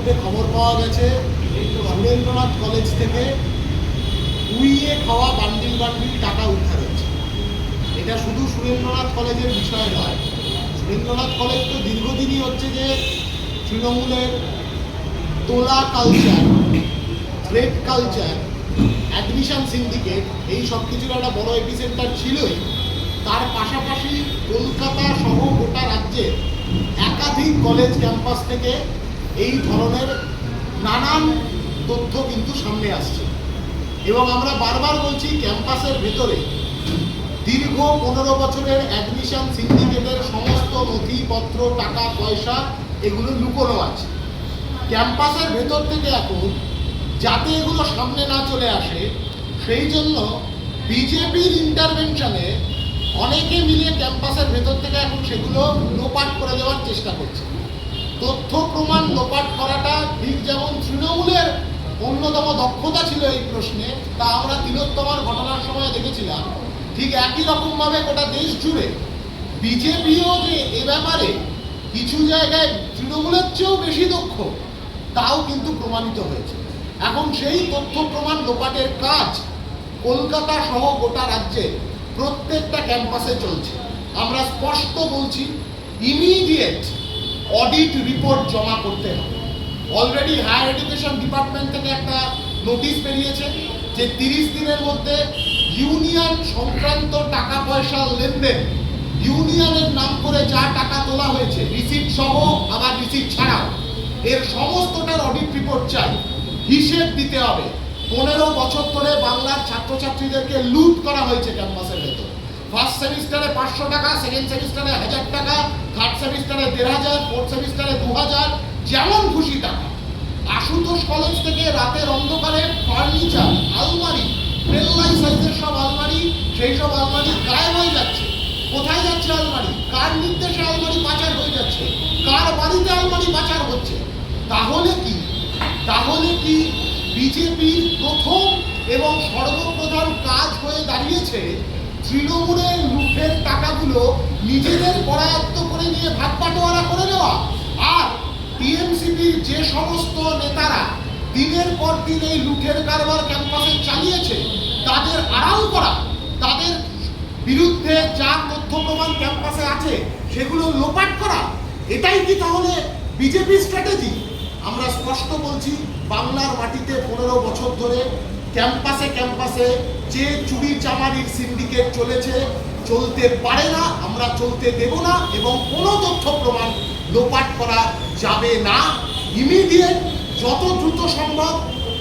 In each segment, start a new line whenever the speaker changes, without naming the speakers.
ইতিমধ্যে খবর পাওয়া গেছে সুরেন্দ্রনাথ কলেজ থেকে উইয়ে খাওয়া বান্ডিল বান্ডিল টাকা উদ্ধার হচ্ছে। এটা শুধু সুরেন্দ্রনাথ কলেজের বিষয় নয়। সুরেন্দ্রনাথ কলেজ তো দীর্ঘদিনই হচ্ছে যে তৃণমূলের তোলা culture, thread culture, admission syndicate, এই সব কিছুর একটা বড় এপিসেন্টার ছিলই। তার পাশাপাশি কলকাতা সহ গোটা রাজ্যে একাধিক কলেজ ক্যাম্পাস থেকে এই ধরনের নানান তথ্য কিন্তু সামনে আসছে। এবং আমরা বারবার বলছি, ক্যাম্পাসের ভেতরে দীর্ঘ 15 বছরের অ্যাডমিশন সিন্ডিকেটের সমস্ত নথিপত্র, টাকা পয়সা এগুলো লুকোনো আছে ক্যাম্পাসের ভেতর থেকে। এখন যাতে এগুলো সামনে না চলে আসে, সেই জন্য বিজেপির ইন্টারভেনশনে অনেকে মিলে ক্যাম্পাসের ভেতর থেকে এখন সেগুলো লোপাট করে দেওয়ার চেষ্টা করছে। তথ্য প্রমাণ লোপাট করাটা ঠিক যেমন তৃণমূলের অন্যতম দক্ষতা ছিল এই প্রশ্নে, তা আমরা তিলোত্তমার ঘটনার সময় দেখেছিলাম, ঠিক একই রকমভাবে গোটা দেশ জুড়ে বিজেপিও যে এ ব্যাপারে কিছু জায়গায় তৃণমূলের চেয়েও বেশি দক্ষ, তাও কিন্তু প্রমাণিত হয়েছে। এখন সেই তথ্য প্রমাণ লোপাটের কাজ কলকাতা সহ গোটা রাজ্যে প্রত্যেকটা ক্যাম্পাসে চলছে। আমরা স্পষ্ট বলছি, ইমিডিয়েট অডিট রিপোর্ট জমা করতে হবে। অলরেডি হায়ার এডুকেশন ডিপার্টমেন্ট থেকে একটা নোটিশ বেরিয়েছে যে 30 দিনের মধ্যে ইউনিয়ন সংক্রান্ত টাকা পয়সার লেনদেন, ইউনিয়নের নাম করে যা টাকা তোলা হয়েছে, রিসিট সহ আবার রিসিট ছাড়াও, এর সমস্তটার অডিট রিপোর্ট চাই। হিসেব দিতে হবে। 15 বছর ধরে বাংলার ছাত্রছাত্রীদেরকে লুট করা হয়েছে ক্যাম্পাসের ভেতর। ফার্স্ট সেমিস্টারে 500 টাকা, সেকেন্ড সেমিস্টারে 1000 টাকা, থার্ড সেমিস্টারে 1500, ফোর্থ সেমিস্টারে 2000, যেমন খুশি টাকা। আশুতোষ কলেজ থেকে রাতের অন্ধকারে ফার্নিচার, আলমারি, বেল্লাই সাইজের সব আলমারি, সেই সব আলমারি গায়েব হয়ে যাচ্ছে। কোথায় যাচ্ছে আলমারি? কার নির্দেশে আলমারি পাচার হয়ে যাচ্ছে? কার বাড়িতে আলমারি পাচার হচ্ছে? তাহলে কি বিজেপির প্রথম এবং সর্বপ্রধান কাজ হয়ে দাঁড়িয়েছে তৃণমূলের লুটের টাকাগুলো নিজেদের করায়ত্ত করে নিয়ে ভাগ বাটোয়ারা করে নেওয়া, আর টিএমসিপির যে সমস্ত নেতারা দিনের পর দিন এই লুটের কারবার ক্যাম্পাসে চালিয়েছে তাদের আড়াল করা, তাদের বিরুদ্ধে যা তথ্য প্রমাণ ক্যাম্পাসে আছে সেগুলো লোপাট করা? এটাই কি তাহলে বিজেপি স্ট্র্যাটেজি? আমরা স্পষ্ট বলছি, বাংলার মাটিতে 15 বছর ধরে ক্যাম্পাসে ক্যাম্পাসে যে চুরি চামারির সিন্ডিকেট চলতে পারে না, আমরা চলতে দেব না, এবং কোনো তথ্য প্রমাণ লোপাট করা যাবে না। ইমিডিয়েট, যত দ্রুত সম্ভব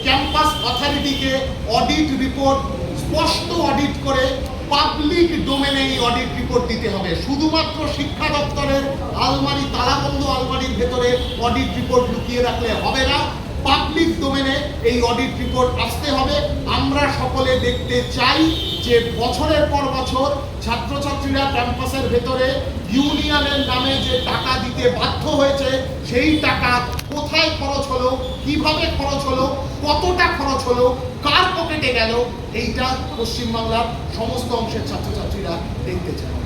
ক্যাম্পাস অথরিটিকে অডিট রিপোর্ট, স্পষ্ট অডিট করে পাবলিক ডোমেনে এই অডিট রিপোর্ট দিতে হবে। শুধুমাত্র শিক্ষা দপ্তরের আলমারি, তালাবন্ধ আলমারির ভেতরে অডিট রিপোর্ট লুকিয়ে রাখলে হবে না। পাবলিক ডোমেনে এই অডিট রিপোর্ট আসতে হবে। আমরা সকলে দেখতে চাই যে বছরের পর বছর ছাত্রছাত্রীরা ক্যাম্পাসের ভেতরে ইউনিয়নের নামে যে টাকা দিতে বাধ্য হয়েছে, সেই টাকা কোথায় খরচ হলো, কিভাবে খরচ হলো, কতটা খরচ হলো, কার পকেটে গেল, এইটা পশ্চিমবাংলার সমস্ত অংশের ছাত্রছাত্রীরা দেখতে চায়।